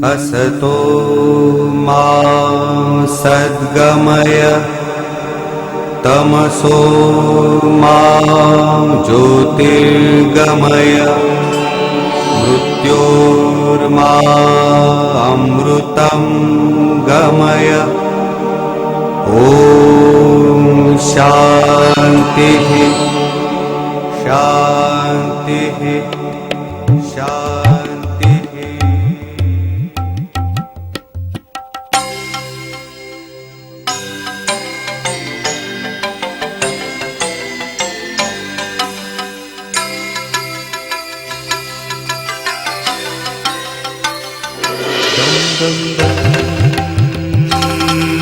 असतो मा सद्गमय तमसो मा ज्योतिर्गमय मृत्योर्मा अमृतं गमय। ॐ शान्तिः शान्तिः शान्तिः।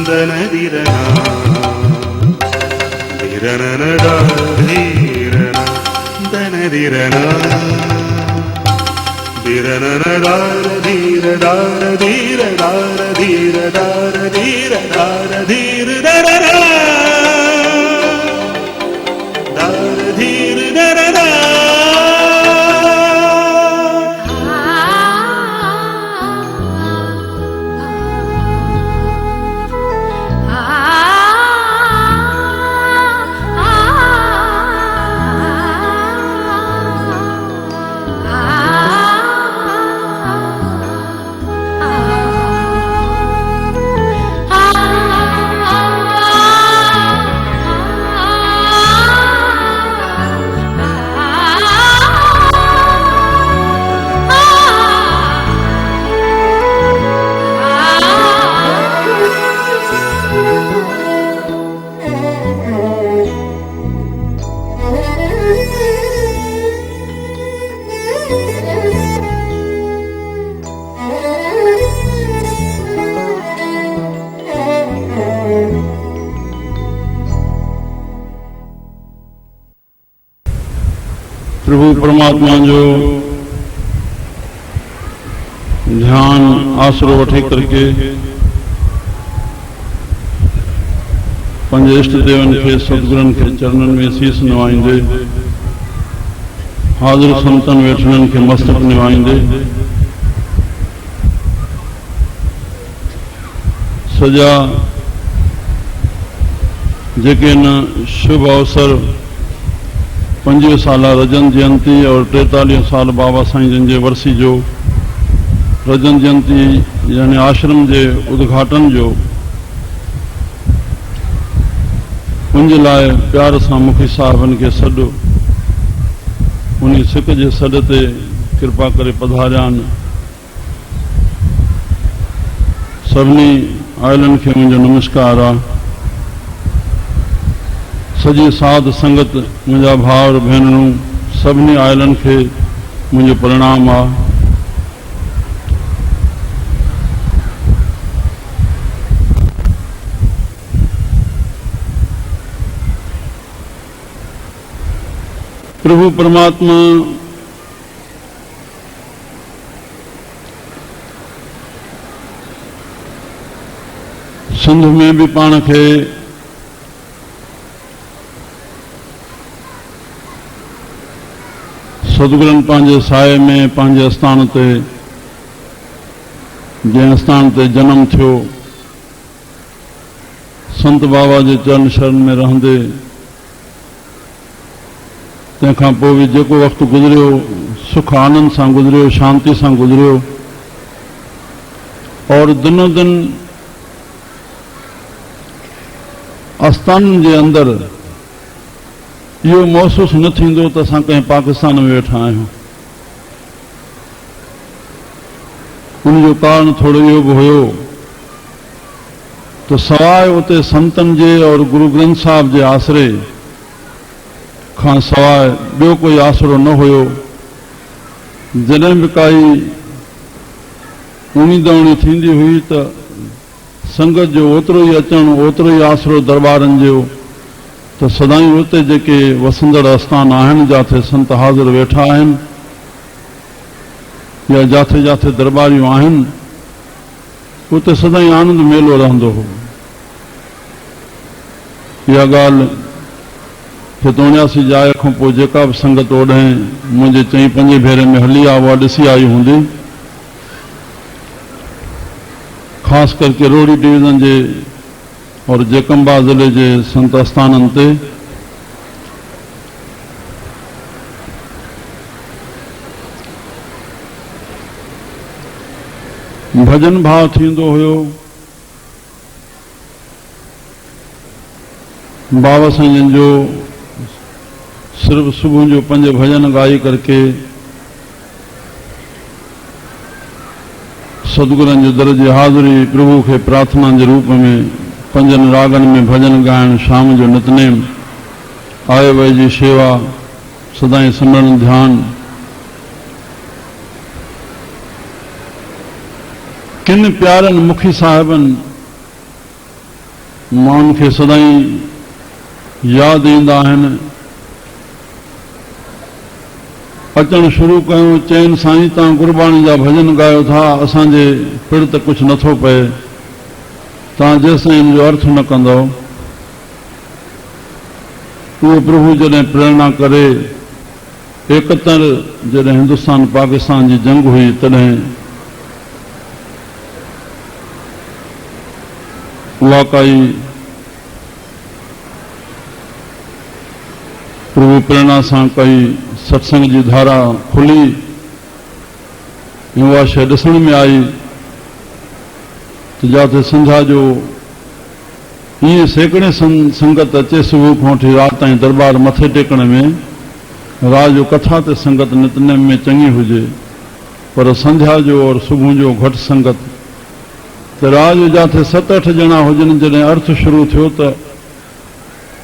दनदिरना दिरननदा धीरना दनदिरना दिरननदार धीरदार धीरदार धीरदार धीरदार धीरदरना दार धीरदरना। प्रभु परमात्मा जो ध्यान आसरो वठी करके पंज इष्ट देवन के सदगुरन के चरणन में शीस नवाईंदे, हाज़िर संतन वेठनन के मस्तक निवाईंदे, सजा जेके न शुभ अवसर 25 साल रजन जयंती और 43 साल बाबा साईं जन जे वर्सी जो रजन जयंती यानी आश्रम जे उद्घाटन जो उन लाए प्यार सां मुखी साहबन के सॾु उन सिक जे सॾ ते कृपा करे पधारियान। सभिनी आयलनि खे मुंहिंजो नमस्कार आहे। सॼी साध संगत मुंहिंजा भाउर भेनरूं सभिनी आयलनि खे मुंहिंजो प्रणाम आहे। प्रभु परमात्मा सिंध में भी पाण खे सदगुरन पंहिंजे साए में पंहिंजे आस्थान ते जंहिं आस्थान ते जन्म थियो संत बाबा जे चरण शरण में रहंदे तंहिंखां पोइ बि जेको वक़्तु गुज़रियो सुख आनंद सां गुज़रियो, शांति सां गुज़रियो और दिनों दिन आस्थाननि जे अंदरि इहो महसूसु न थींदो त असां कंहिं पाकिस्तान में वेठा आहियूं। उनजो कारण थोरो इहो बि हुयो त सवाइ उते संतनि जे और गुरु ग्रंथ साहिब जे आसरे खां सवाइ ॿियो कोई आसरो न हुयो। जॾहिं बि काई उणीदवणी थींदी हुई त संगत जो ओतिरो ई अचणु, ओतिरो ई आसरो दरबारनि जो, त सदाईं उते जेके वसंदड़ आस्थान आहिनि जिथे संत हाज़िर वेठा आहिनि या जिथे जिथे दरबारियूं आहिनि उते सदाईं आनंद मेलो रहंदो हो। इहा ॻाल्हि खे 79 जाइ खां पोइ जेका बि संगत ओॾहें मुंहिंजे 4-5 भेरे में हली आहे उहा ॾिसी आई हूंदी। ख़ासि करके रोड़ी डिवीज़न जे और जेकंबा ज़िले जे संत आस्थाननि ते भजन भाव थींदो हुयो। बाबा साईं जो सिर्फ़ सुबुह जो 5 भजन ॻाई करके सतगुरनि जो दर जी हाज़िरी प्रभु खे प्रार्थना जे रूप में 5 रागनि में भजन ॻाइण, शाम जो नितनेम, आए वए जी शेवा, सदाईं सिमरन ध्यान, किन प्यारनि मुखी साहिबनि माण्हुनि खे सदाईं यादि ईंदा आहिनि। अचणु शुरू कयूं, चइनि साईं तव्हां गुरबाणी जा भजन ॻायो था, असांजे पिड़ त कुझु नथो पए, तव्हां जेसिताईं इन जो अर्थ न कंदव। उहो प्रभु जॾहिं प्रेरणा करे 71 जॾहिं हिंदुस्तान पाकिस्तान जी जंग हुई तॾहिं उहा काई प्रभु प्रेरणा सां कई सत्संग जी धारा खुली, उहा शइ ॾिसण में आई त जिते संझा जो ईअं सैकड़े संगत अचे सुबुह खां वठी राति ताईं दरबार मथे टेकण में, रात जो कथा ते संगत नितनेम में चङी हुजे, पर संझा जो और सुबुह जो घटि संगत। त रात जो जिते 7-8 ॼणा हुजनि, जॾहिं अर्थ शुरू थियो त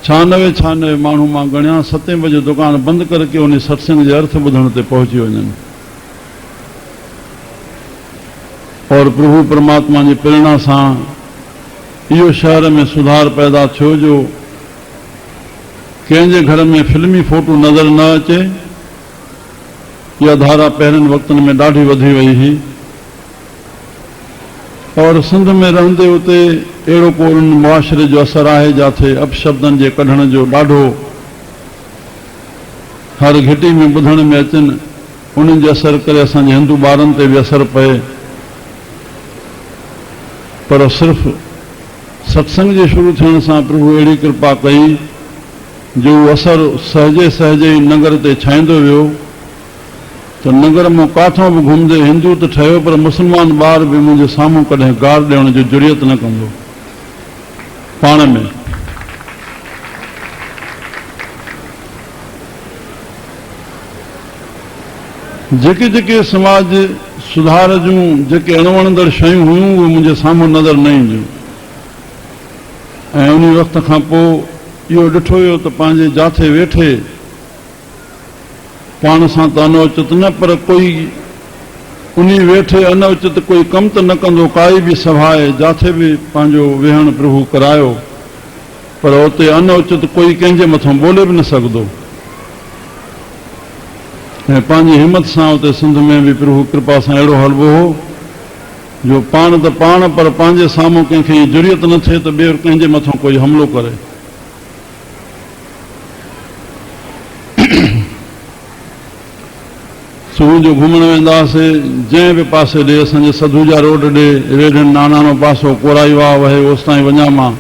96 माण्हू मां गणिया 7 बजे दुकान बंदि करके उन सत्संग जे अर्थ ॿुधण ते पहुची वञनि। और प्रभु परमात्मा जी प्रेरणा सां इहो शहर में सुधार पैदा थियो जो कंहिंजे घर में फिल्मी फोटो नज़र न अचे। इहा धारा पहिरियनि वक़्तनि में ॾाढी वधी वई हुई और सिंध में रहंदे उते अहिड़ो को उन मुआशरे जो असर आहे जिथे अपशब्दनि जे कढण जो ॾाढो हर घिटी में ॿुधण में अचनि, उन्हनि जे असर करे असांजे हिंदू ॿारनि ते बि असर पए। पर सिर्फ़ सत्संग जे शुरू थियण सां प्रभु अहिड़ी कृपा कई जो असर सहजे सहजे ई नगर ते छाईंदो वियो। त नगर में काथों बि घुमंदे हिंदू त ठहियो, पर मुस्लमान ॿार बि मुंहिंजे साम्हूं कॾहिं गार ॾियण जी जुरियत न कंदो पाण में। जेके जेके समाज सुधार जूं जेके अणवणंदड़ शयूं हुयूं उहे मुंहिंजे साम्हूं नज़र न ईंदियूं। ऐं उन वक़्त खां पोइ इहो ॾिठो वियो त पंहिंजे जाथे वेठे पाण सां त अनौचित न, पर कोई उन वेठे अनौचित कोई कम त न कंदो। काई बि सभा आहे जाथे बि पंहिंजो वेहण प्रभु करायो, पर उते अनौचित कोई कंहिंजे मथां बोले बि न सघंदो। ऐं पंहिंजी हिमत सां उते सिंध में बि प्रभु कृपा सां अहिड़ो हलबो हो जो पाण त पाण, पर पंहिंजे साम्हूं कंहिंखे जुरियत न थिए त ॿियो कंहिंजे मथां कोई हमिलो करे। सुबुह जो घुमण वेंदा हुआसीं, जंहिं बि पासे ॾे असांजे सधूजा रोड ॾे रेडन नानाणो पासो कोराई वाह वहे ओसि ताईं वञा मां।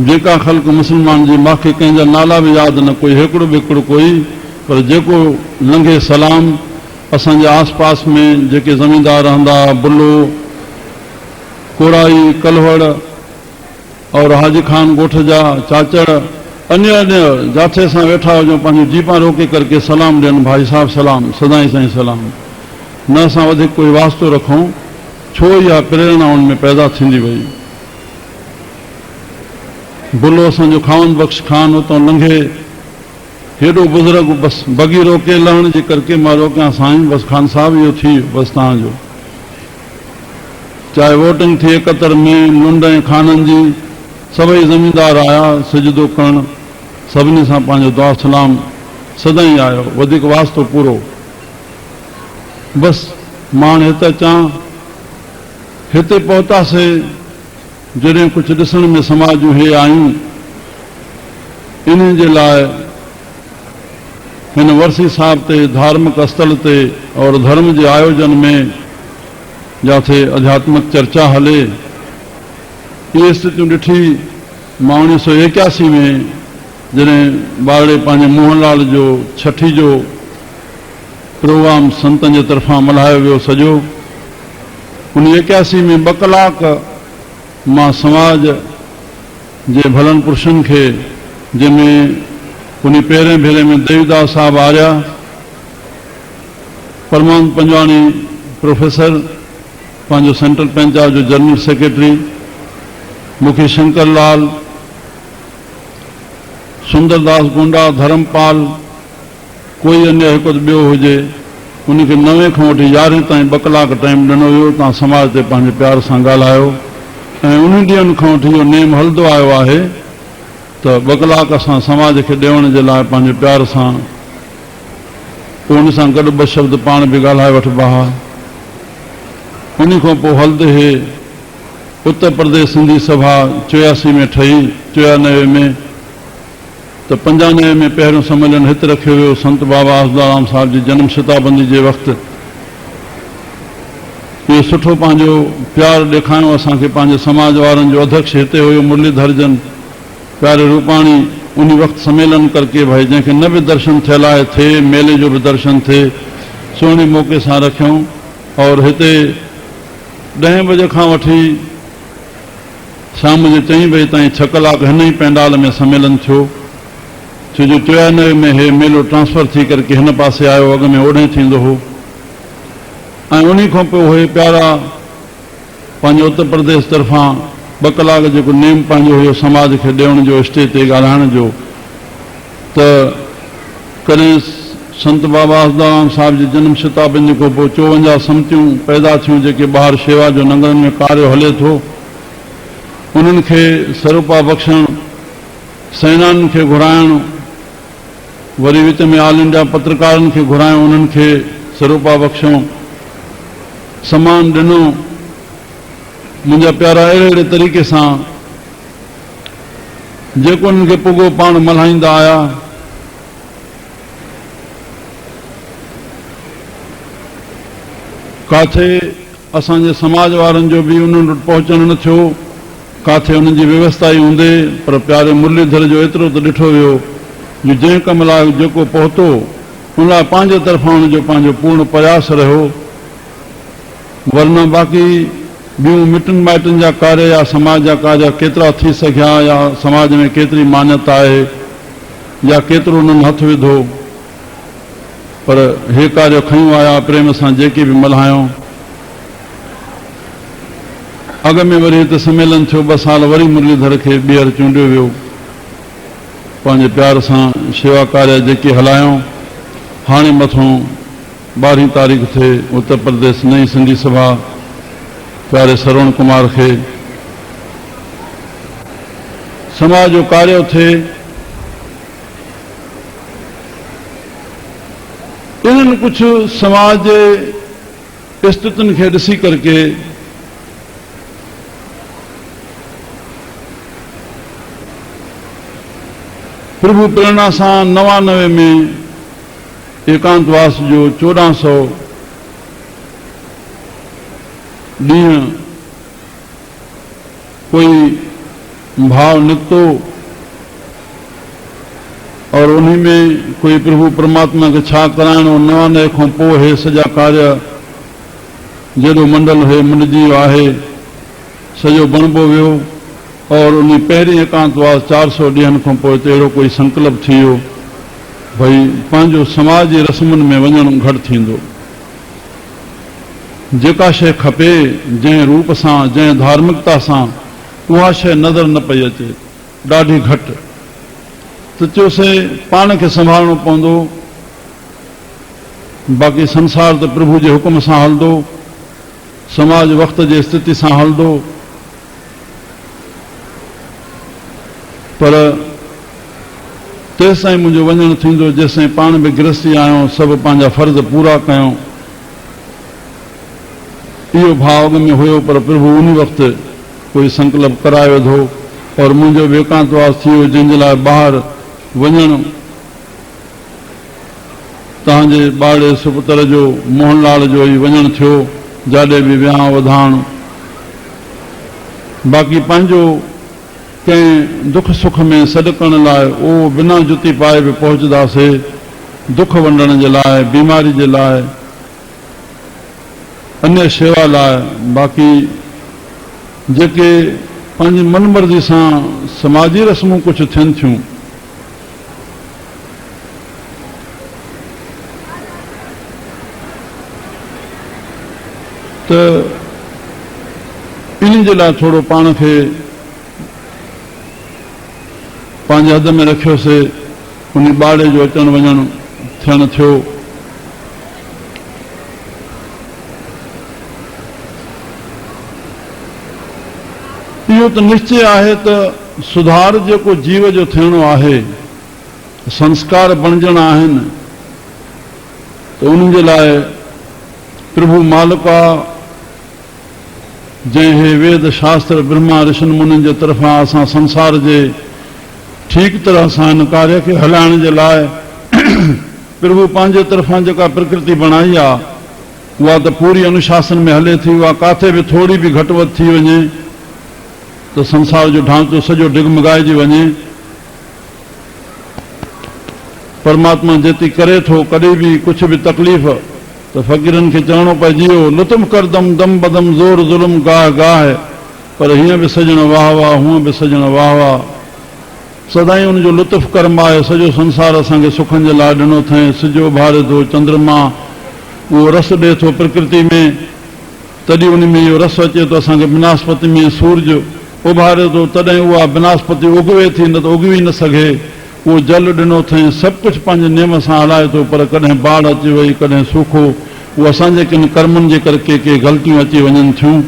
जेका ख़ल्क मुस्लमान जी मूंखे कंहिंजा नाला बि यादि न, कोई हिकिड़ो ॿिकिड़ो कोई, पर जेको लंघे सलाम। असांजे आस पास में जेके ज़मींदार रहंदा, बुल्लो, कोराई, कलवड़ और हाजी खान ॻोठ जा चाचड़, अन्य अन्य जाथे असां वेठा हुजूं पंहिंजूं जीपां रोके करके सलाम ॾियनि, भाई साहब सलाम, सदाईं साईं सलाम। न असां वधीक कोई वास्तो रखूं, छो इहा प्रेरणा उन में पैदा थींदी वई। बुल्लो असांजो खावन बख़्श खान उतां लंघे, हेॾो बुज़ुर्ग बसि बगी रोके लहण जे करके मां रोकियां, साईं बसि खान साहब इहो थी वियो बसि तव्हांजो। चाहे वोटिंग थी 71 में मुंड ऐं खाननि जी, सभई ज़मींदार आया सिजदो करणु, सभिनी सां पंहिंजो दुआ सलाम सदाईं आयो, वधीक वास्तो पूरो। बसि मां हिते अचां, हिते पहुतासीं जॾहिं कुझु ॾिसण में समाज जूं हे आयूं इन जे लाइ हिन वर्सी साहिब ते धार्मिक स्थल ते और धर्म जे आयोजन में जिथे आध्यात्मिक चर्चा हले इहे स्थितियूं ॾिठी मां 1981 में जॾहिं ॿारड़े पंहिंजे मोहनलाल जो छठी जो प्रोग्राम संतनि जे तरफ़ां मल्हायो वियो सॼो उन 81 में 2 कलाक मां समाज जे भलनि पुरुषनि खे जंहिंमें उन पहिरें भेरे में देवीदास साहब आर्या परमान पंजवाणी प्रोफेसर पंहिंजो सेंट्रल पंचायत जो जनरल सेक्रेटरी मुखी शंकरलाल सुंदरदास गुंडा धर्मपाल कोई अन्य हिकु ॿियो हुजे उनखे 9 खां वठी 11 ताईं 2 कलाक टाइम ॾिनो वियो। तव्हां समाज ते पंहिंजे प्यार सां ॻाल्हायो ऐं उन ॾींहंनि खां वठी इहो नेम हलंदो आयो आहे त 2 कलाक असां समाज खे ॾियण जे लाइ पंहिंजे प्यार सां पोइ उन सां गॾु 2 शब्द पाण बि ॻाल्हाए वठिबा हुआ। उन खां पोइ हलंदे हे उत्तर प्रदेश सिंधी सभा 84 में ठही 94 में त 95 में पहिरियों सम्मेलन हिते रखियो वियो संत बाबा आसदाराम साहिब जी जन्म शताबंदी जे वक़्तु इहो सुठो पंहिंजो प्यार ॾेखारियो असांखे। पंहिंजे समाज वारनि जो अध्यक्ष हिते हुयो मुरलीधर जन प्यारे रूपाणी उन वक़्तु सम्मेलन करके भाई जंहिंखे न बि दर्शन थियल आहे थिए मेले जो बि दर्शन थिए सुहिणे मौक़े सां रखियऊं और हिते 10 बजे खां वठी शाम जे 4 बजे ताईं 6 कलाक हिन ई पंडाल में सम्मेलन थियो छो जो 94 में हे मेलो ट्रांसफर थी करके हिन पासे आयो अॻ में ओॾे थींदो हो ऐं उन खां पोइ उहे प्यारा पंहिंजे उत्तर प्रदेश तरफ़ां 2 कलाक जेको नेम पंहिंजो हुयो समाज खे ॾियण जो स्टेज ते ॻाल्हाइण जो त कॾहिं संत बाबा आसदाराम साहिब जी जन्म शताबंदी खां पोइ 54 समितियूं पैदा थियूं जेके ॿाहिरि शेवा जो नगरनि में कार्य हले थो उन्हनि खे सरूपा बख़्शण सेनानियुनि खे घुराइण वरी विच में ऑल इंडिया पत्रकारनि खे घुरायूं उन्हनि खे सरूपा बख़्शूं सम्मान ॾिनो। मुंहिंजा प्यारा अहिड़े अहिड़े तरीक़े सां जेको उन्हनि खे पुॻो पाण मल्हाईंदा आया। काथे असांजे समाज वारनि जो बि उन्हनि वटि पहुचण न थियो काथे उन्हनि जी व्यवस्था ई हूंदे पर प्यारे मुरलीधर जो एतिरो त ॾिठो वियो जो जंहिं कम लाइ जेको पहुतो उन लाइ पंहिंजे तरफ़ां उनजो पंहिंजो पूर्ण प्रयास रहियो वरना बाक़ी ॿियूं मिटनि माइटनि जा कार्य या समाज जा कार्य केतिरा थी सघिया या समाज में केतिरी मान्यता आहे या केतिरो उन्हनि हथु विधो पर हे कार्य खयूं आया प्रेम सां जेके बि मल्हायूं। अॻ में वरी हिते सम्मेलन थियो 2 साल वरी मुरलीधर खे ॿीहर चूंडियो वियो पंहिंजे प्यार सां शेवा कार्य जेके हलायूं। हाणे मथां 12 तारीख़ ते उत्तर प्रदेश नई सिंधी सभा प्यारे श्रवण कुमार खे समाज जो कार्य थिए इन्हनि कुछ समाज जे स्थितियुनि खे ॾिसी करके प्रभु प्रेरणा सां 99 में एकांतवास जो 1400 ॾींहं कोई भाव निकितो और उन्हीं में कोई प्रभु परमात्मा के छा कराइणो 99 खां पोइ हे सॼा कार्य जहिड़ो मंडल हे मुंडिजी आहे सॼो बणिबो वियो और उन पहिरीं एकांतवास 400 ॾींहंनि खां पोइ अहिड़ो कोई संकल्प थी वियो भई पंहिंजो समाज जी रस्मुनि में वञणु घटि थींदो। जेका शइ खपे जंहिं रूप सां जंहिं धार्मिकता सां उहा शइ नज़र न पई अचे ॾाढी घटि त चयोसीं पाण खे संभालणो पवंदो बाक़ी संसार त प्रभु जे हुकुम सां हलंदो समाज वक़्त जे स्थिति सां हलंदो पर तेसिताईं मुंहिंजो वञणु थींदो जेसिताईं पाण बि गृहस्थी आहियूं सभु पंहिंजा फर्ज़ पूरा कयूं। इहो भाव में हुयो पर प्रभु उन वक़्तु कोई संकल्प कराए वेठो और मुंहिंजो बि एकांतवास थी वियो जंहिंजे लाइ ॿाहिरि वञणु तव्हांजे ॿाड़े सुपुत्र जो मोहनलाल जो ई वञणु थियो, जाॾे बि विहांउ वधाइणु। बाक़ी पंहिंजो कंहिं दुख सुख में सॾु करण लाइ उहो बिना जुती पाए बि पहुचंदासीं, दुख वंडण जे लाइ, बीमारी जे लाइ, अन्य शेवा लाइ। बाक़ी जेके पंहिंजी मनमर्ज़ी सां समाजी रस्मूं कुझु थियनि थियूं, त इन जे लाइ थोरो पाण खे पंहिंजे हद में रखियोसीं। उन ॿाड़े जो अचणु वञणु थियणु थियो। इहो त निश्चय आहे त सुधार जेको जीव जो थियणो आहे, संस्कार बणजणा आहिनि, त उन्हनि जे लाइ प्रभु मालिका जंहिं वेद शास्त्र ब्रह्मा ऋषिनि मुनिनि जे तरफ़ां असां संसार जे ठीक तरह सां हिन कार्य खे हलाइण जे लाइ प्रभु पंहिंजे तरफ़ां जेका प्रकृति बणाई आहे उहा त पूरी अनुशासन में हले थी। उहा काथे बि थोरी बि घटि वधि थी वञे त संसार जो ढांचो सॼो डिगमगाइजी वञे। परमात्मा जेती करे थो, कॾहिं बि कुझु बि तकलीफ़ त फ़क़ीरनि खे चवणो पइजी वियो, लुत्फ़ कर दम दम बदम ज़ोर ज़ुल्म गाह गाह, पर हीअं बि सजण वाह वाह, हूअं बि सजण वाह वाह। सदाईं उनजो लुत्फ़ कर्म आहे। सॼो संसार असांखे सुखनि जे लाइ ॾिनो अथई। सिजो भारे थो, चंद्रमा उहो रस ॾिए थो प्रकृति में, तॾहिं उन में इहो रस अचे थो। असांखे बिनास्पति में सूरज उभारे थो, तॾहिं उहा बिनास्पति उगवे थी, न त उगवी न सघे। उहो जल ॾिनो अथई, सभु कुझु पंहिंजे नेम सां हलाए थो। पर कॾहिं बाढ़ अची वई, कॾहिं सूखो, उहो असांजे किन कर्मनि जे करे के ग़लतियूं अची वञनि थियूं।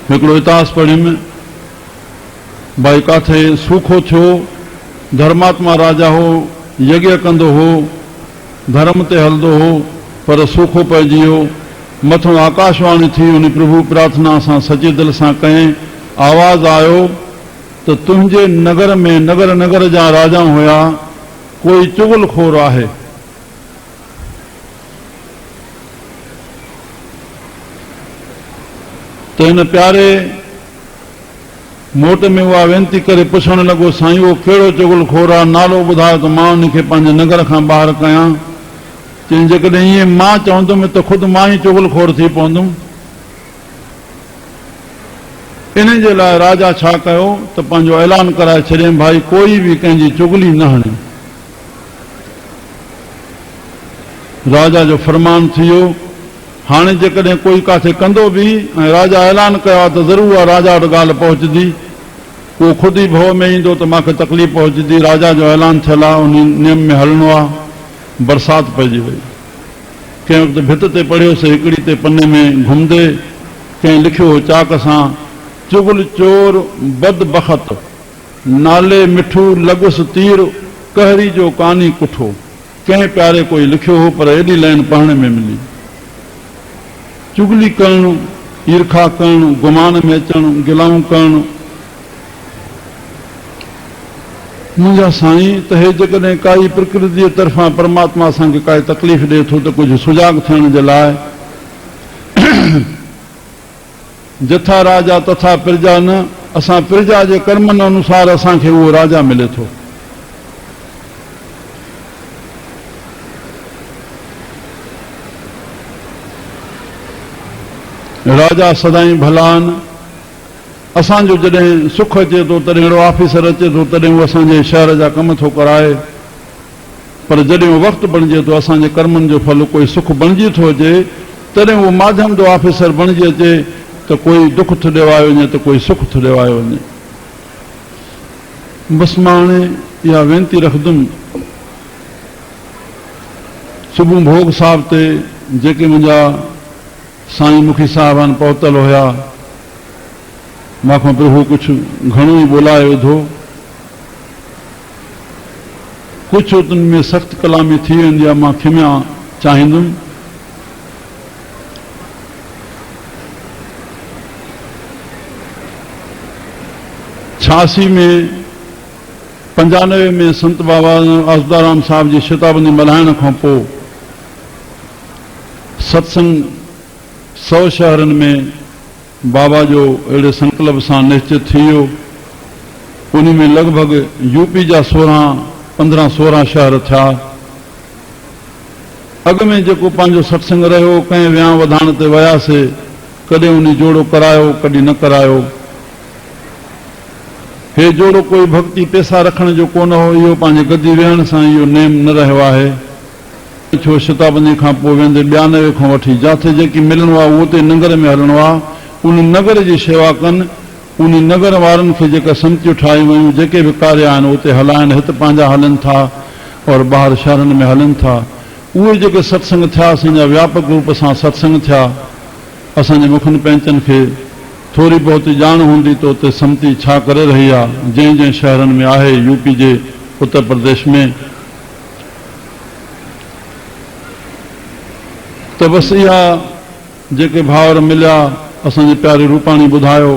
हिकिड़ो इतिहास पढ़ियुमि, भाई काथे सूखो थियो, धर्मात्मा राजा हो, यज्ञ कंदो हो, धर्म ते हलंदो हो, पर सूखो पइजी वियो। मथां आकाशवाणी थी, उन प्रभु प्रार्थना सां सची दिलि सां कयईं। आवाज़ आयो त तुंहिंजे नगर में, नगर नगर जा राजा हुया, कोई चुगलखोर आहे। त हिन प्यारे मोट में उहा वेनती करे पुछणु लॻो, साईं उहो कहिड़ो चुगलखोर आहे, नालो ॿुधायो त मां उनखे पंहिंजे नगर खां ॿाहिरि कयां। चई जेकॾहिं ईअं मां चवंदुमि त ख़ुदि मां ई चुगलखोर थी पवंदुमि। इन जे लाइ राजा छा कयो त पंहिंजो ऐलान कराए छॾियईं, भाई कोई बि कंहिंजी चुगली न हणे। राजा जो फरमान थी वियो। हाणे जेकॾहिं कोई काथे कंदो बि ऐं राजा ऐलान कयो आहे त ज़रूरु उहा राजा वटि ॻाल्हि पहुचंदी। उहो ख़ुदि ई भउ में ईंदो त मूंखे तकलीफ़ पहुचंदी। राजा जो ऐलान थियल आहे, उन नियम में हलणो आहे। बरसाति पइजी वई। कंहिं वक़्तु भित ते पढ़ियोसीं, हिकिड़ी ते पने में घुमंदे कंहिं लिखियो हो चाक सां, चुगल चोर बद बख़त, नाले मिठू लॻुसि तीर, कहरी जो कानी कुठो। कंहिं प्यारे कोई लिखियो हो, पर एॾी लाइन पढ़ण में मिली। चुगली करणु, ईर्खा करणु, गुमान में अचणु, गिलाऊं करणु। मुंहिंजा साईं त हे जेकॾहिं काई प्रकृति जे तरफ़ां परमात्मा असांखे काई तकलीफ़ ॾिए थो त कुझु सुजाॻ थियण जे लाइ जथा राजा तथा प्रजा न, असां प्रजा जे कर्मनि अनुसार असांखे उहो राजा मिले थो। राजा सदाईं भला आहिनि। असांजो जॾहिं सुख अचे थो तॾहिं अहिड़ो ऑफिसर अचे थो, तॾहिं उहो असांजे शहर जा कम थो कराए। पर जॾहिं उहो वक़्तु बणिजे थो, असांजे कर्मनि जो फल कोई सुख बणिजी थो अचे, तॾहिं उहो माध्यम जो ऑफिसर बणिजी अचे त कोई दुख थो ॾिवायो वञे त कोई सुख थो ॾिवायो वञे। बसि मां हाणे इहा वेनती रखंदुमि, सुबुह भोग साहिब ते जेके मुंहिंजा साईं मुखी साहिबान पहुतल हुया, मूंखां प्रभु कुझु घणो ई ॿोलाए विधो। कुझु उन में सख़्त कलामी थी वेंदी आहे, मां खिमिया चाहींदुमि। 86 में 95 में संत बाबा आसुदाराम साहब जी शताबंदी मल्हाइण खां पोइ सत्संग 100 शहरनि में बाबा जो अहिड़े संकल्प सां निश्चित थी वियो। उन में लॻभॻि यूपी जा 15-16 शहर थिया। अॻ में जेको पंहिंजो सत्संग रहियो, कंहिं विहांउ वधाइण ते वियासीं, कॾहिं उन जोड़ो करायो, कॾहिं न करायो। हे जोड़ो कोई भक्ति पैसा रखण जो कोन हो, इहो पंहिंजे गदी वेहण सां इहो नेम न रहियो आहे। छो शताबंदी खां पोइ वेंदे 92 खां वठी जिथे जेकी मिलणो आहे उहो ते नगर में हलणो आहे, उन नगर जी शेवा कनि। उन नगर वारनि खे जेका समितियूं ठाहियूं वयूं, जेके बि कार्य आहिनि उते हलाइनि। हिते पंहिंजा हलनि था और ॿाहिरि शहरनि में हलनि था। उहे जेके सत्संग थिया, असांजा व्यापक रूप सां सत्संग थिया। असांजे मुखनि पंहिंजनि खे थोरी बहुत ॼाण हूंदी त उते समिति छा करे रही आहे, जंहिं जंहिं शहरनि में आहे, यूपी जे, उत्तर प्रदेश में। त बसि इहा जेके भावर मिलिया, असांजे प्यारे रूपाणी ॿुधायो,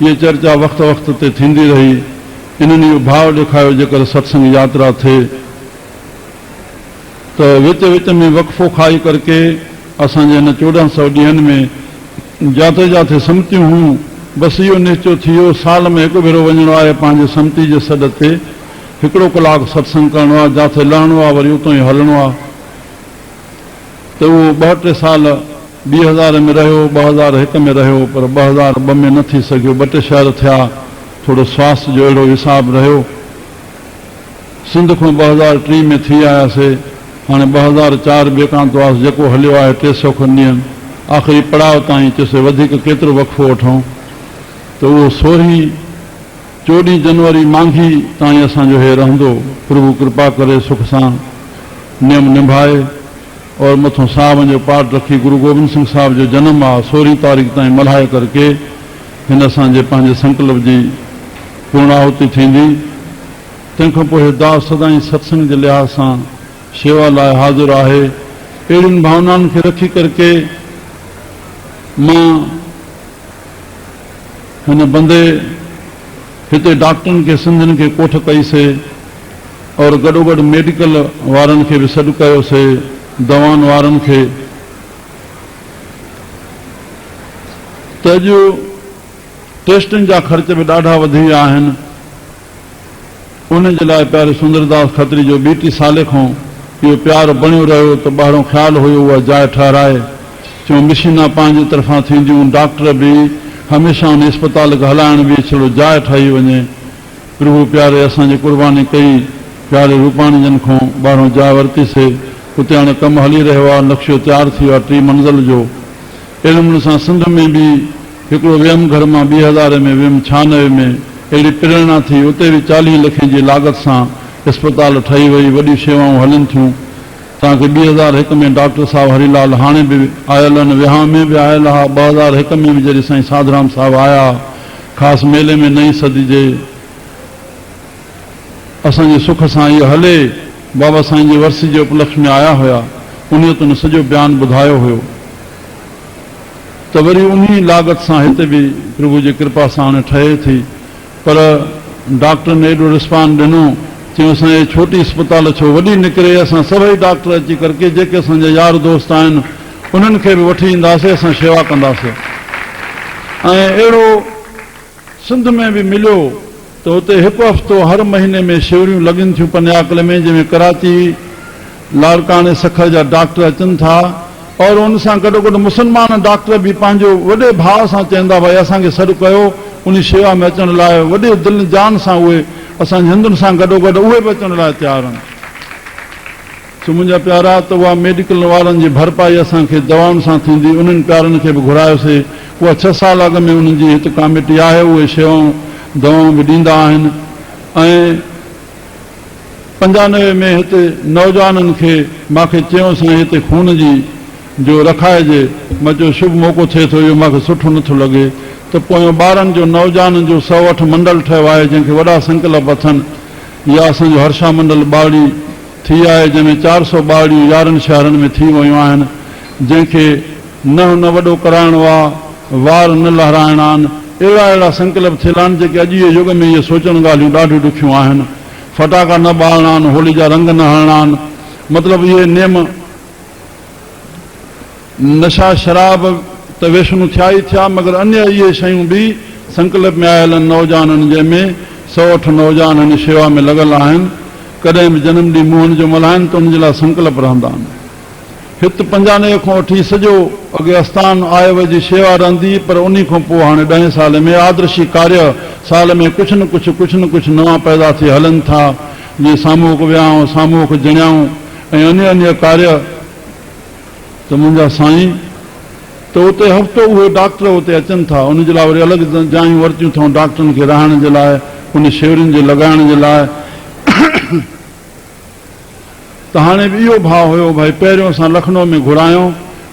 इहा चर्चा वक़्त वक़्त ते थींदी रही। इन्हनि इहो भाव ॾेखारियो जेकर सत्संग यात्रा थिए त विच विच में वक़फ़ो खाई करके असांजे हिन 1400 ॾींहंनि में जिथे जिथे समितियूं हुयूं, बसि इहो निश्चो थी वियो साल में हिकु भेरो वञिणो आहे पंहिंजे समिति जे सॾ ते, हिकिड़ो कलाकु सत्संग करिणो आहे। जिथे लहणो आहे वरी उतां ई हलणो आहे। त उहो 2-3 साल 2000 में रहियो, 2001 में रहियो, पर 2002 में न थी सघियो। 2-3 शहर थिया, थोरो स्वास्थ्य जो अहिड़ो हिसाबु रहियो। सिंध खां 2003 में थी आयासीं। हाणे 2004 बेकांतवास जेको हलियो आहे 300 खनि ॾींहं, आख़िरी पड़ाव ताईं चयोसीं वधीक केतिरो वक़फ़ो वठूं, त उहो 14 जनवरी मांघी ताईं असांजो हे रहंदो। प्रभु कृपा करे सुख सां नियम निभाए और मथों साहबनि जो पाठ रखी गुरु गोबिंद सिंह साहब जो जनम आहे 16 तारीख़ ताईं मल्हाए करके हिन असांजे पंहिंजे संकल्प जी पूर्णाहुति थींदी। तंहिंखां पोइ दास सदाईं सत्संग जे लिहाज़ सां शेवा लाइ हाज़िर आहे। अहिड़ियुनि भावनाउनि खे रखी करके मां हिन बंदे हिते डॉक्टरनि खे सिंधियुनि खे कोठ कईसीं और गॾोगॾु मेडिकल वारनि खे बि सॾु कयोसीं, दवाउनि वारनि खे। त अॼु टेस्टनि जा ख़र्च बि ॾाढा वधी विया आहिनि। उन जे लाइ प्यारे सुंदरदास खत्री जो 20 साले खां इहो प्यार बणियो रहियो त ॿाहिरों ख़्यालु हुयो उहा जाइ ठाराए। चऊं मशीना पंहिंजी तरफ़ां थींदियूं, डॉक्टर बि हमेशह उन अस्पताल खे हलाइण बि छड़ो जाइ ठही वञे। प्रभु प्यारे असांजी कुर्बानी कई, प्यारे रूपाणी जन खां ॿाहिरों जाइ वरितीसीं। उते हाणे कमु हली रहियो आहे, नक्शो तयारु थी वियो आहे 3 मंज़िल जो। अहिड़े नमूने सां सिंध में बि हिकिड़ो वियम घर मां 2000 में वियम, 96 में अहिड़ी प्रेरणा थी। उते बि 40 लख जी लागत सां अस्पताल ठही वई, वॾियूं शेवाऊं हलनि थियूं। तव्हांखे 2001 में डॉक्टर साहब हरिलाल हाणे बि आयल आहिनि, विहांउ में बि आयल आहे। 2001 में बि जॾहिं साईं साधराम साहब आया ख़ासि मेले में नई सदी जे, असांजे सुख सां इहो हले। बाबा साईं जी वरसी जे उपलक्ष्य में आया हुया, उन ते सॼो बयानु ॿुधायो हुयो। त वरी उन लागत सां हिते बि प्रभु जी कृपा सां हाणे ठहे थी। पर डॉक्टर ने एॾो रिस्पॉन्स ॾिनो, चयूं असांजे छोटी अस्पताल छो वॾी निकिरे। असां सभई डॉक्टर अची करके जेके असांजा यार दोस्त आहिनि उन्हनि खे बि वठी ईंदासीं, असां शेवा कंदासीं। ऐं अहिड़ो सिंध में बि मिलियो त हुते हिकु हफ़्तो हर महीने में शिविरियूं लॻनि थियूं पन्याकल में, जंहिंमें कराची लाड़काने सखर जा डॉक्टर अचनि था। और उन सां गॾोगॾु मुस्लमान डॉक्टर बि पंहिंजो वॾे भाव सां चवंदा भई असांखे सॾु कयो उन शेवा में अचण लाइ। वॾे दिलि जान सां उहे असांजे हिंदुनि सां गॾोगॾु उहे बि अचण लाइ तयारु आहिनि। सो मुंहिंजा प्यारा, त उहा मेडिकल वारनि जी भरपाई असांखे दवाउनि सां थींदी। उन्हनि प्यारनि खे बि घुरायोसीं। उहा 6 साल अॻ में उन्हनि जी हिते कमेटी आहे, उहे शेवाऊं दवाऊं बि ॾींदा आहिनि। ऐं 95 में हिते नौजवाननि खे मूंखे चयोसीं हिते खून जी जो रखाइजे। मां चयो शुभ मौक़ो थिए थो, इहो मूंखे सुठो नथो लॻे। त पोइ ॿारनि जो नौजवाननि जो 108 मंडल ठहियो आहे, जंहिंखे वॾा संकल्प अथनि। या असांजो हर्षा मंडल बाड़ी थी आहे, जंहिंमें 400 बाड़ियूं 11 शहरनि में थी वियूं आहिनि। जंहिंखे न वॾो कराइणो आहे, वार न लहराइणा आहिनि। अहिड़ा अहिड़ा संकल्प थियल आहिनि जेके अॼु जे युग में इहे सोचण ॻाल्हियूं ॾाढियूं ॾुखियूं आहिनि। फटाका न ॿारणा आहिनि, होली जा रंग न हणणा आहिनि, मतिलबु इहे नेम नशा शराब त वेष्णु थिया ई थिया, मगर अन्य इहे शयूं बि संकल्प में आयल आहिनि नौजवाननि, जंहिंमें 108 नौजवान हिन शेवा में लॻल आहिनि। कॾहिं बि जनम ॾींहुं मुंहनि जो मल्हाइनि त उनजे लाइ संकल्प रहंदा आहिनि। हिते 95 खां वठी सॼो अॻे आस्थान आयव जी शेवा रहंदी, पर उन खां पोइ हाणे 10 साल में आदर्शी कार्य साल में कुझु न कुझु नवां पैदा थी हलनि था, जीअं सामूहिक विहांव, सामूहिक जणियाऊं ऐं अन्य कार्य। त मुंहिंजा साईं त उते हफ़्तो उहे डॉक्टर उते अचनि था, उनजे लाइ वरी अलॻि जायूं वरितियूं अथऊं डॉक्टरनि खे रहण जे लाइ, उन शेवरियुनि जे लॻाइण जे लाइ। त हाणे बि इहो भाव हुयो भाई पहिरियों असां लखनऊ में घुरायूं,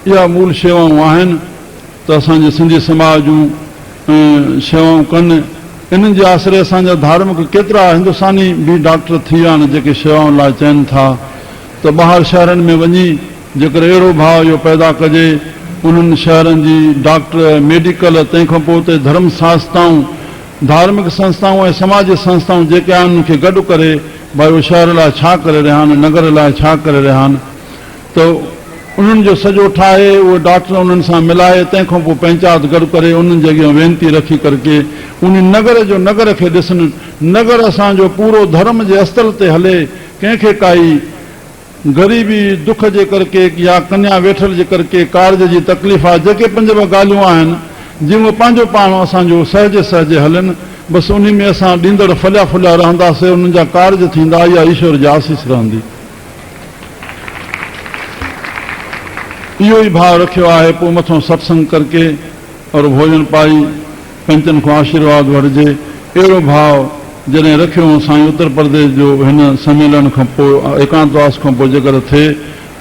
इहा मूल शेवाऊं आहिनि त असांजे सिंधी समाज जूं शेवाऊं कनि। इन्हनि जे आसिरे असांजा धार्मिक केतिरा हिंदुस्तानी बि डॉक्टर थी विया आहिनि जेके शेवाउनि लाइ चवनि था। त ॿाहिरि शहरनि में वञी जेकर अहिड़ो भाव इहो पैदा कजे, उन्हनि शहरनि जी डॉक्टर मेडिकल, तंहिंखां पोइ उते धर्म संस्थाऊं, धार्मिक संस्थाऊं ऐं समाजी संस्थाऊं जेके आहिनि उनखे गॾु करे भाई उहे शहर लाइ छा करे रहिया आहिनि, नगर लाइ छा करे रहिया आहिनि, त उन्हनि जो सॼो ठाहे उहे डॉक्टर उन्हनि सां मिलाए, तंहिंखां पोइ पंचायत गॾु करे उन्हनि जे अॻियां वेनती रखी करके उन नगर खे ॾिसनि। नगर असांजो पूरो धर्म जे अस्तर ते हले, कंहिंखे काई ग़रीबी दुख जे करके या कन्या वेठल जे करके कार्ज जी तकलीफ़ आहे, जेके 5 ॻाल्हियूं आहिनि जीअं उहे पंहिंजो पाण असांजो सहजे हलनि, बसि उन में असां ॾींदड़ फलिया फुलिया रहंदासीं, उन्हनि जा कार्य थींदा, इहा ईश्वर जी आसीस रहंदी। इहो ई भाव रखियो आहे। पोइ मथां सत्संग करके और भोजन पाई पंचनि खां आशीर्वाद वठिजे, अहिड़ो भाव जॾहिं रखियो साईं उत्तर प्रदेश जो हिन सम्मेलन खां पोइ, एकांतवास खां पोइ जेकर थिए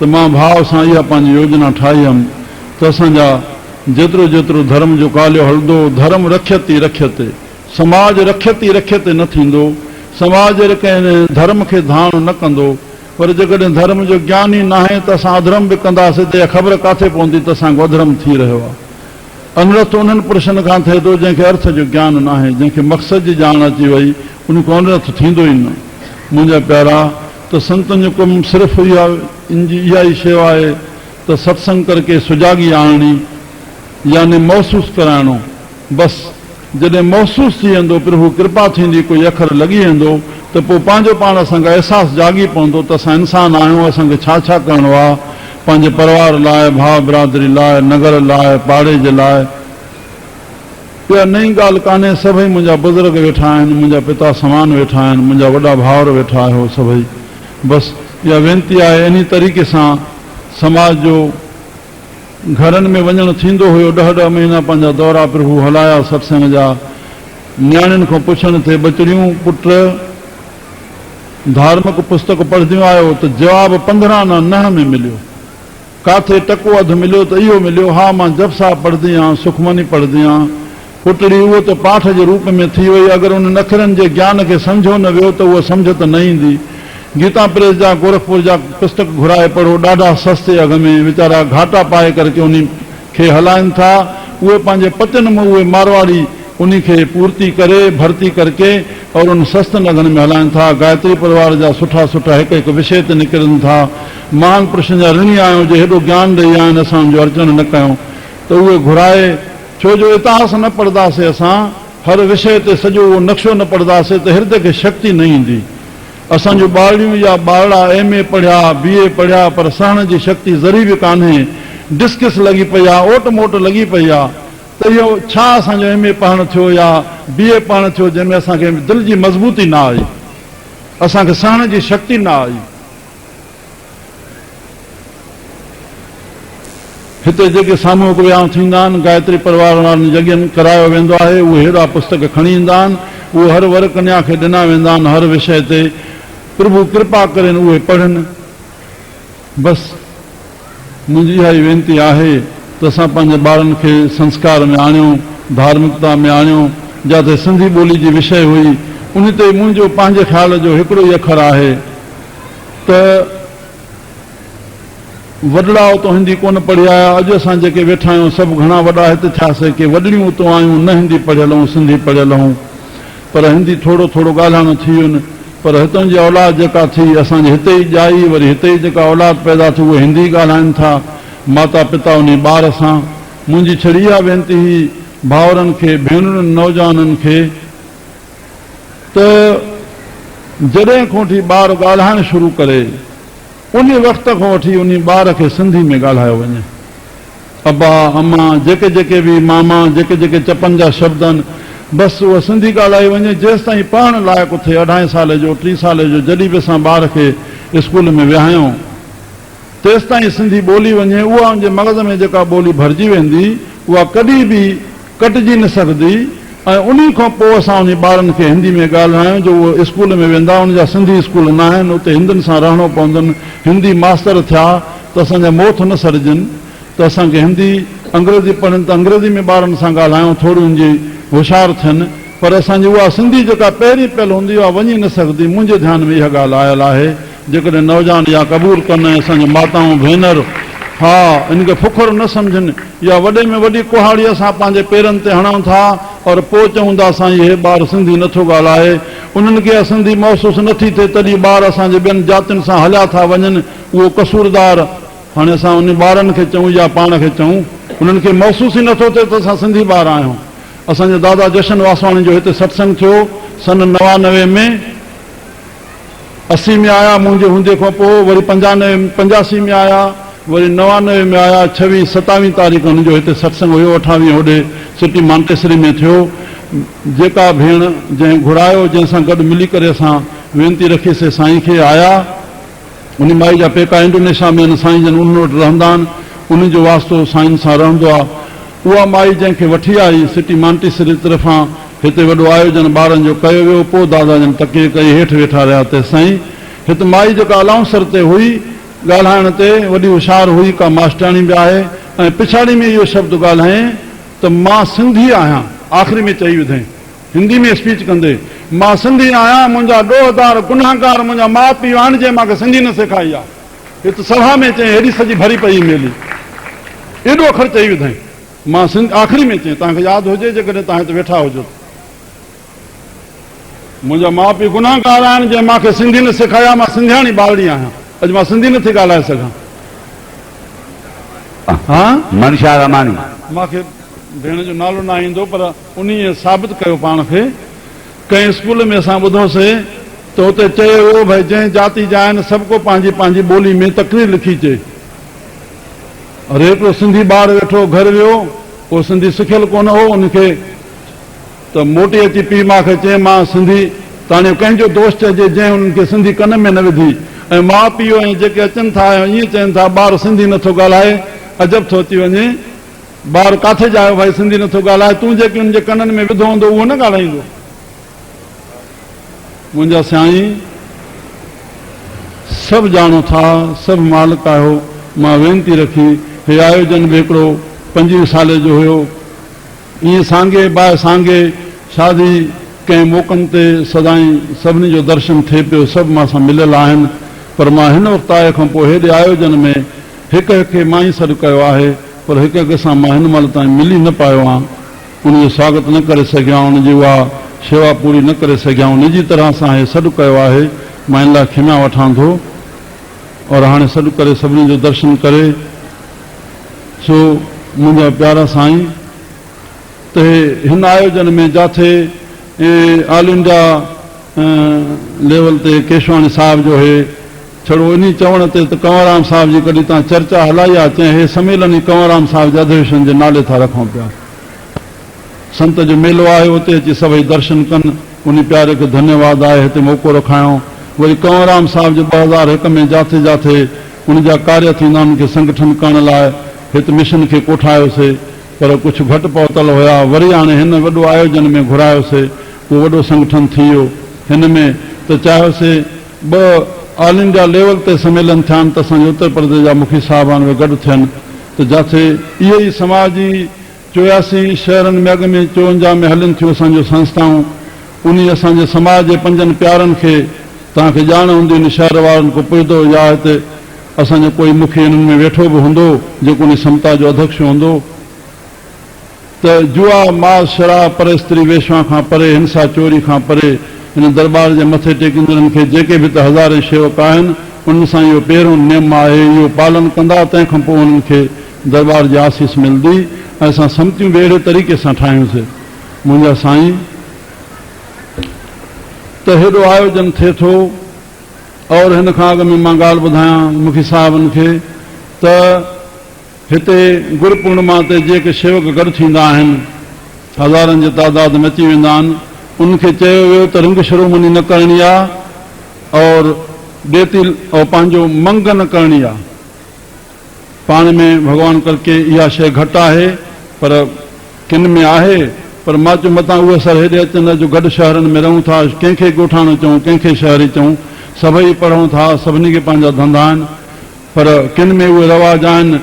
त मां भाव सां इहा पंहिंजी योजना ठाही हुअमि त असांजा जेतिरो धर्म जो कालियो हलंदो, धर्म रख्यते समाज रख्यते न थींदो, समाज कंहिं धर्म खे धाण न कंदो। पर जेकॾहिं धर्म जो ज्ञान ई न आहे त असां अधर्म बि कंदासीं त ख़बर किथे पवंदी त असांजो अधर्म थी रहियो आहे। अनर्थ उन्हनि पुरुषनि खां थिए थो जंहिंखे अर्थ जो ज्ञान न आहे, जंहिंखे मक़सद जी ॼाण अची वई, उनखां अनर्थ थींदो ई न। मुंहिंजा प्यारा, त संतनि जो कमु सिर्फ़ु इहा ई शेवा आहे त सत्संग करके सुजागी आणणी, यानी महसूसु कराइणो। बसि जॾहिं महसूसु थी वेंदो, प्रभु कृपा थींदी, कोई अखर लॻी वेंदो, त पोइ पंहिंजो पाण असांखे अहसासु जागी पवंदो त असां इंसान आहियूं, असांखे छा करिणो आहे पंहिंजे परिवार लाइ, भाउ बिरादरी लाइ, नगर लाइ, पाड़े जे लाइ। इहा नई ॻाल्हि कान्हे, सभई मुंहिंजा बुज़ुर्ग वेठा आहिनि, मुंहिंजा पिता समान वेठा आहिनि, मुंहिंजा वॾा भाउर वेठा आहियो सभई। बसि इहा वेनती आहे, इन तरीक़े सां समाज जो घरनि में वञणु थींदो हुयो। 10 महीना पंहिंजा दौरा प्रभु हलाया सत्संग जा। न्याणियुनि खां पुछण थिए, बचड़ियूं पुट धार्मिक पुस्तक पढ़ंदियूं आहियो? त जवाबु 15 न में मिलियो। काथे टको अधु मिलियो त इहो मिलियो, हा मां जप साहिब पढ़ंदी आहियां, सुखमनी पढ़ंदी आहियां। पुटड़ी उहो त पाठ जे रूप में थी वई, अगरि उन अखरनि जे ज्ञान खे सम्झो न वियो त उहो सम्झ त न ईंदी। गीता प्रेस जा, गोरखपुर जा पुस्तक घुराए पढ़ो, ॾाढा सस्ते अघ में, वीचारा घाटा पाए करके उन खे हलाइनि था। उहे पंहिंजे पतियुनि में उहे मारवाड़ी उन खे पूर्ति करे, भर्ती करके और उन सस्तनि अघनि में हलाइनि था। गायत्री परिवार जा सुठा हिकु विषय ते निकिरनि था। महान पुरुषनि जा ऋणी आहियूं जो हेॾो ज्ञान ॾेई आहिनि, असां जो अर्चन न कयूं त उहे घुराए। छो जो इतिहास न पढ़ंदासीं असां, हर विषय ते सॼो उहो नक्शो न पढ़ंदासीं त हृदय खे शक्ति न ईंदी। असांजो ॿारड़ियूं या ॿारड़ा MA पढ़िया, BA पढ़िया, पर सहण जी शक्ति ज़री बि कान्हे। डिस्कस लॻी पई आहे, ओट मोट लॻी पई आहे। त इहो छा असांजो MA पढ़णु थियो या BA पढ़णु थियो जंहिंमें असांखे दिलि जी मज़बूती न आई, असांखे सहण जी शक्ति न आई। हिते जेके सामूहिक विहांव थींदा आहिनि, गायत्री परिवार वारनि जॻहियुनि करायो वेंदो आहे, उहे अहिड़ा पुस्तक खणी ईंदा आहिनि। उहे हर वर कन्या खे ॾिना वेंदा आहिनि, हर विषय ते। प्रभु कृपा करेनि उहे पढ़नि। बसि मुंहिंजी इहा ई वेनती आहे त असां पंहिंजे ॿारनि खे संस्कार में आणियूं, धार्मिकता में आणियूं। जिते सिंधी ॿोली जी विषय हुई, उन ते मुंहिंजो पंहिंजे ख़्याल जो हिकिड़ो ई अखर आहे त वॾड़ा उतो हिंदी कोन पढ़ी आया। अॼु असां जेके वेठा आहियूं सभु घणा वॾा हिते थियासीं कि वॾड़ियूं उतो आहियूं, न हिंदी पढ़ियल हूं, सिंधी पढ़ियल हूं, पर हिंदी थोरो थोरो ॻाल्हाइणो थी वियो। पर हितां जी औलाद जेका थी असांजे हिते ई ॼाई, वरी हिते ई जेका औलाद पैदा थी उहे हिंदी ॻाल्हाइनि था, माता पिता उन ॿार सां। मुंहिंजी छड़ी इहा वेनती हुई भाउरनि खे, भेनरुनि, नौजवाननि खे त जॾहिं खां वठी ॿार ॻाल्हाइणु शुरू करे उन वक़्त खां वठी उन ॿार खे सिंधी में ॻाल्हायो वञे। अबा, अम्मा, जेके जेके बि मामा, जेके जेके चपनि जा शब्द आहिनि, बसि उहा सिंधी ॻाल्हाई वञे जेसि ताईं पढ़णु लाइक़ु थिए। 2.5 साल जो, 3 साल जो जॾहिं बि असां ॿार खे स्कूल में विहायूं तेसि ताईं सिंधी ॿोली वञे। उहा उनजे मग़ज़ में जेका ॿोली भरिजी वेंदी उहा कॾहिं बि कटिजी न सघंदी। ऐं उन खां पोइ असां उन ॿारनि खे हिंदी में ॻाल्हायूं। जो उहे स्कूल में वेंदा, उनजा सिंधी स्कूल न आहिनि, उते हिंदियुनि सां रहणो पवंदनि। हिंदी मास्तर थिया त असांजा मोथ न सड़जनि, त असांखे हिंदी, अंग्रेजी पढ़नि त अंग्रेजी में ॿारनि सां ॻाल्हायूं, थोरी उनजी होशियारु थियनि। पर असांजी उहा सिंधी जेका पहिरीं पहल हूंदी उहा वञी न सघंदी। मुंहिंजे ध्यान में इहा ॻाल्हि आयल आहे। जेकॾहिं नौजवान इहा क़बूल कनि, असांजे माताऊं भेनर हा इनखे फ़ुखुर न सम्झनि, या वॾे में वॾी कुहाड़ी असां पंहिंजे पेरनि ते हणूं था और पोइ चऊं था साईं हे ॿारु सिंधी नथो ॻाल्हाए, उन्हनि खे सिंधी महसूसु नथी थिए, तॾहिं ॿार असांजे ॿियनि जातियुनि सां हलिया था वञनि, उहो कसूरदार। हाणे असां उन ॿारनि खे चऊं या पाण खे चऊं, उन्हनि खे महसूसु ई नथो थिए त असां सिंधी ॿार आहियूं। असांजे दादा जशन वासवाणी जो हिते सत्संग थियो सन 99 में, 80 में आया मुंहिंजे हूंदे खां पोइ, वरी 85 में आया, वरी 99 में आया। 26-27 तारीख़ हुनजो हिते सत्संग हुयो, 28 होॾे सिटी मांटेसरी में थियो। जेका भेण जंहिं घुरायो, जंहिंसां गॾु मिली करे असां वेनती रखीसीं साईं खे, आया। उन माई जा पेका इंडोनेशिया में आहिनि, साईं जन उन वटि रहंदा आहिनि, उनजो वास्तो साईं सां रहंदो आहे। उहा माई जंहिंखे वठी आई सिटी मांटेसरी तरफ़ां, हिते वॾो आयोजन ॿारनि जो कयो वियो। पोइ दादा जन तके कई हेठि वेठा रहिया ते साईं। हिते माई जेका अलाउंसर ते हुई ॻाल्हाइण ते वॾी होशियारु हुई, का मास्टराणी बि आहे। ऐं पिछाड़ी में इहो शब्द ॻाल्हाए त मां सिंधी आहियां, आख़िरी में चई विधई हिंदी में स्पीच कंदे, मां सिंधी आहियां, मुंहिंजा ॾोहदार गुनाहगार मुंहिंजा माउ पीउ आहिनि जंहिं मूंखे सिंधी न सेखारी आहे। हिते सभा में चई, हेॾी सॼी भरी पई मेली, एॾो अखर चई विधई। मां आख़िरी में चई, तव्हांखे यादि हुजे जेकॾहिं तव्हां हिते वेठा हुजो, मुंहिंजा माउ पीउ गुनाहगार आहिनि जंहिं मूंखे सिंधी न सेखारिया, मां सिंधियाणी ॿावड़ी आहियां, अॼु मां सिंधी नथी ॻाल्हाए सघां। हा, मनशा रमानी, मूंखे भेण जो नालो न ईंदो, पर उन साबित कयो पाण खे। कंहिं स्कूल में असां ॿुधोसीं त हुते चयो वियो भई जंहिं जाति जा आहिनि सभु को पंहिंजी पंहिंजी ॿोली में तकरीर लिखी चए। अरे हिकिड़ो सिंधी ॿारु वेठो घर वियो, उहो सिंधी सिखियल कोन हो, उनखे त मोटी अची पीउ मूंखे चए मां सिंधी, त हाणे कंहिंजो दोस्त चइजे जंहिं उन्हनि खे सिंधी कन में न विधी। ऐं माउ पीउ ऐं जेके अचनि था ईअं चवनि था ॿारु सिंधी नथो ॻाल्हाए, अजब थो अची वञे। ॿारु किथे जायो भाई सिंधी नथो ॻाल्हाए, तूं जेके हुनजे कननि में विधो हूंदो उहो न ॻाल्हाईंदो। मुंहिंजा साईं सभु ॼाणो था, सभु मालिक आहियो। मां वेनती रखी, हे आयोजन बि हिकिड़ो 25 साल जो हुयो, ईअं सांगे बाहि सांगे शादी कंहिं मौक़नि ते सदाईं सभिनी जो दर्शन थिए पियो, सभु मां सां मिलियल आहिनि। पर मां हिन वक़्तु आए खां पोइ हेॾे आयोजन में हिकु हिकु मां ई सॾु कयो आहे, पर हिक हिक सां मां हिन महिल ताईं मिली न पायो आहियां, उनजो स्वागत न करे सघिया, उनजी उहा शेवा पूरी न करे सघिया, निजी तरह सां हे सॾु कयो आहे। मां इन लाइ खिमा वठां थो और हाणे सॾु करे सभिनी जो दर्शन करे। सो मुंहिंजा प्यारा साईं, त हिन आयोजन में जिथे ऑल इंडिया लेवल ते केशवाणी साहिब जो हे छड़ो इन चवण ते त कंवरराम साहिब जी कॾहिं तव्हां चर्चा हलाई आहे, चए हे सम्मेलन ई कंवरराम साहिब जे अधिवेशन जे नाले था रखूं पिया। संत जो मेलो आहे, उते अची सभई दर्शन कनि, उन प्यारे खे धन्यवाद आहे हिते मौक़ो रखायूं। वरी कंवरराम साहिब जो 2001 में जिथे जिथे उनजा कार्य थींदा उनखे संगठन करण लाइ हिते मिशन खे कोठायोसीं, पर कुझु घटि पहुतल हुया। वरी हाणे हिन वॾो आयोजन में घुरायोसीं, उहो वॾो संगठन थी वियो। हिन में त चाहियोसीं 2 ऑल इंडिया लेवल ते सम्मेलन थियनि, त असांजे उत्तर प्रदेश जा मुखी साहिबान बि गॾु थियनि, त जिथे इहे ई समाजी 84 शहरनि में अॻ में 54 में हलनि थियूं असांजूं संस्थाऊं। उन असांजे समाज जे 5 प्यारनि खे तव्हांखे ॼाण हूंदी, इन शहर वारनि को पुछंदो या हिते असांजो कोई मुखी इन्हनि में वेठो बि हूंदो जेको उन समता जो अध्यक्ष हूंदो त जुआ मास शराब पर स्त्री वेश्वा खां परे हिंसा चोरी खां परे हिन दरबार जे मथे टेकींदड़नि खे जेके बि त हज़ारे शेवक आहिनि उन सां इहो पहिरियों नियम आहे, इहो पालन कंदा, तंहिंखां पोइ उन्हनि खे दरबार जी आसीस मिलंदी ऐं असां सम्तियूं बि अहिड़े तरीक़े सां ठाहियूंसीं। मुंहिंजा साईं त हेॾो आयोजन थिए थो और हिन खां अॻु में मां ॻाल्हि ॿुधायां मुखी साहिबनि खे त हिते गुरु पूर्णिमा ते जेके शेवक गॾु थींदा आहिनि हज़ारनि जे तादाद में अची वेंदा आहिनि उनखे चयो वियो त रिंग शिरोमणी न करणी आहे और ॾेती और पंहिंजो मंग न करणी आहे। पाण में भॻवान करके इहा शइ घटि आहे पर किन में आहे, पर मां चयो मतां उहे असर हेॾे अचनि जो गॾु शहरनि में रहूं था, कंहिंखे ॻोठाणो चऊं कंहिंखे शहरी चऊं, सभई पढ़ूं था, सभिनी खे पंहिंजा धंधा आहिनि, पर किन में उहे रवाज आहिनि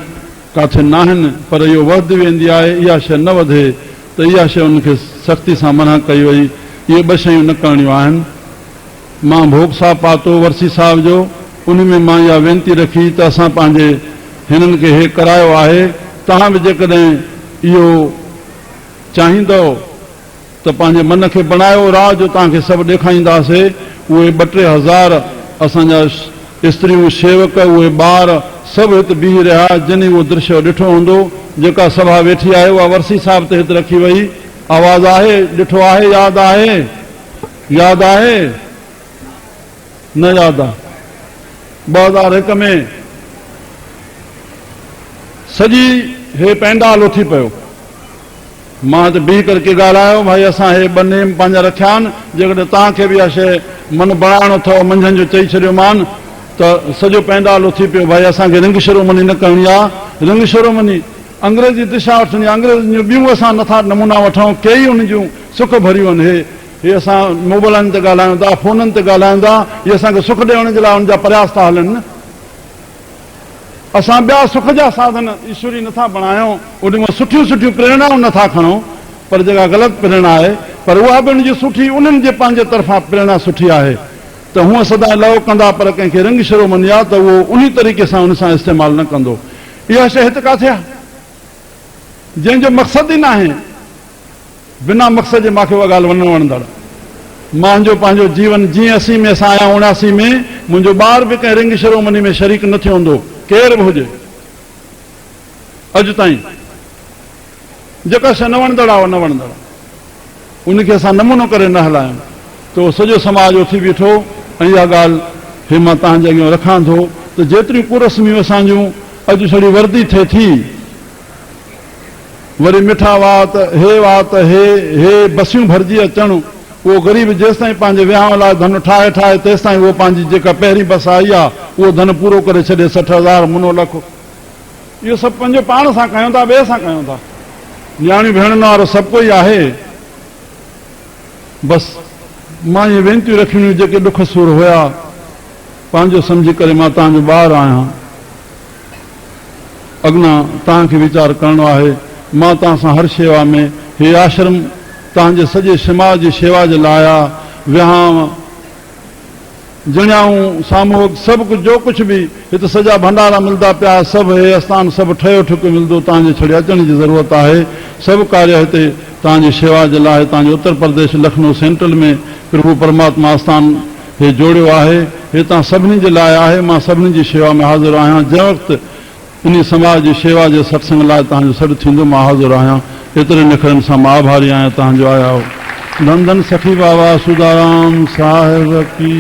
किथे न आहिनि, पर इहो वधंदी वेंदी आहे, इहा शइ न वधे त इहा शइ उनखे सख़्ती सां मना कई वई। इहे ॿ शयूं न करणियूं आहिनि। मां भोग साहब पातो वर्सी साहिब जो, उन में मां इहा वेनती रखी त असां पंहिंजे हिननि खे हे करायो आहे, तव्हां बि जेकॾहिं इहो चाहींदो त पंहिंजे मन खे बणायो, राह जो तव्हांखे सभु ॾेखारींदासीं। उहे 2-3 हज़ार असांजा स्त्रियूं शेवक उहे ॿार सभु हिते बीह रहिया, जिन उहो दृश्य ॾिठो हूंदो। जेका सभा वेठी आहे उहा वर्सी साहिब ते हिते रखी वई। आवाज़ आहे, ॾिठो आहे, यादि आहे, यादि आहे न यादि आहे? 2001 में सॼी हे पेंडाल उथी पियो। मां त बीह करके ॻाल्हायो, भाई असां हे 2 नेम पंहिंजा रखिया आहिनि, जेकॾहिं तव्हांखे बि इहा शइ मन बणाइणो अथव मंझंदि जो चई छॾियोमान त सॼो पेंडाल उथी पियो, भाई असांखे रिंग शिरोमणी न करणी आहे। रिंग शिरोमणी अंग्रेजी दिशा वठणी, अंग्रेज़नि जूं ॿियूं असां नथा नमूना वठूं, कई उन जूं सुख भरियूं आहिनि। हे असां मोबाइलनि ते ॻाल्हायूं था, फ़ोननि ते ॻाल्हायूं था, इहे असांखे सुख ॾियण जे लाइ उनजा प्रयास था हलनि न। असां ॿिया सुख जा साधन ईश्वरी नथा बणायूं, उन मां सुठियूं सुठियूं प्रेरणाऊं नथा खणूं, पर जेका ग़लति प्रेरणा आहे, पर उहा बि उनजी सुठी, उन्हनि जे पंहिंजे तरफ़ां प्रेरणा सुठी आहे त हूअं सदा लव कंदा, पर कंहिंखे रिंग शिरोमणी आहे त उहो उन तरीक़े सां उन सां इस्तेमालु न कंदो। इहा शइ हिते किथे आहे जंहिंजो मक़सदु ई न आहे, बिना मक़सद जे मूंखे उहा ॻाल्हि वञणु वणंदड़। मुंहिंजो पंहिंजो जीवन जीअं 80 में असां आया 79 में मुंहिंजो ॿार बि कंहिं रिंग शिरोमणी में शरीक न थियो हूंदो, केर बि हुजे अॼु ताईं। जेका शइ न वणंदड़ आहे उहा न वणंदड़ आहे, उनखे असां नमूनो करे न हलायूं त उहो सॼो समाज उथी बीठो। ऐं इहा ॻाल्हि हे मां तव्हांजे अॻियां रखां थो त जेतिरियूं कुरस्मियूं असांजूं अॼु छड़ी वर्दी थिए थी, वरी मिठा वात हे बसियूं भरिजी अचनि, उहो ग़रीब जेसि ताईं पंहिंजे विहांउ लाइ धन ठाहे तेसि ताईं उहो पंहिंजी जेका पहिरीं बस आई आहे उहो धन पूरो करे छॾे, 60,000 मुनो लख। इहो सभु पंहिंजो पाण सां कयूं था, ॿिए सां कयूं था। न्याणियूं भेणनि वारो सभु कोई आहे। बसि मां इहे वेनतियूं रखियूं जेके ॾुख सूर हुया, पंहिंजो सम्झी करे मां तव्हांजो ॿारु आहियां, अॻियां तव्हांखे वीचार करणो आहे। मां तव्हां सां हर शेवा में, हे आश्रम तव्हांजे सॼे समाज जी शेवा जे लाइ आहे। विहांउ जणियाऊं सामूहिक सभु कुझु जो कुझु बि हिते सॼा भंडारा मिलंदा पिया, सभु हे आस्थान सभु ठहियो ठुकियो मिलंदो, तव्हांजे छॾे अचण जी ज़रूरत आहे। सभु कार्य हिते तव्हांजी शेवा जे लाइ तव्हांजे उत्तर प्रदेश लखनऊ सेंट्रल में प्रभु परमात्मा आस्थान हे जोड़ियो आहे, हे तव्हां सभिनी जे लाइ आहे। मां सभिनी जी शेवा में हाज़िर आहियां। जंहिं वक़्तु इन समाज जी शेवा जे सत्संग लाइ तव्हांजो सॾु थींदो मां हाज़िर आहियां। एतिरे निखरनि सां मां आभारी आहियां तव्हांजो आया हो। धन धन सखी बाबा सुदाराम साहिब की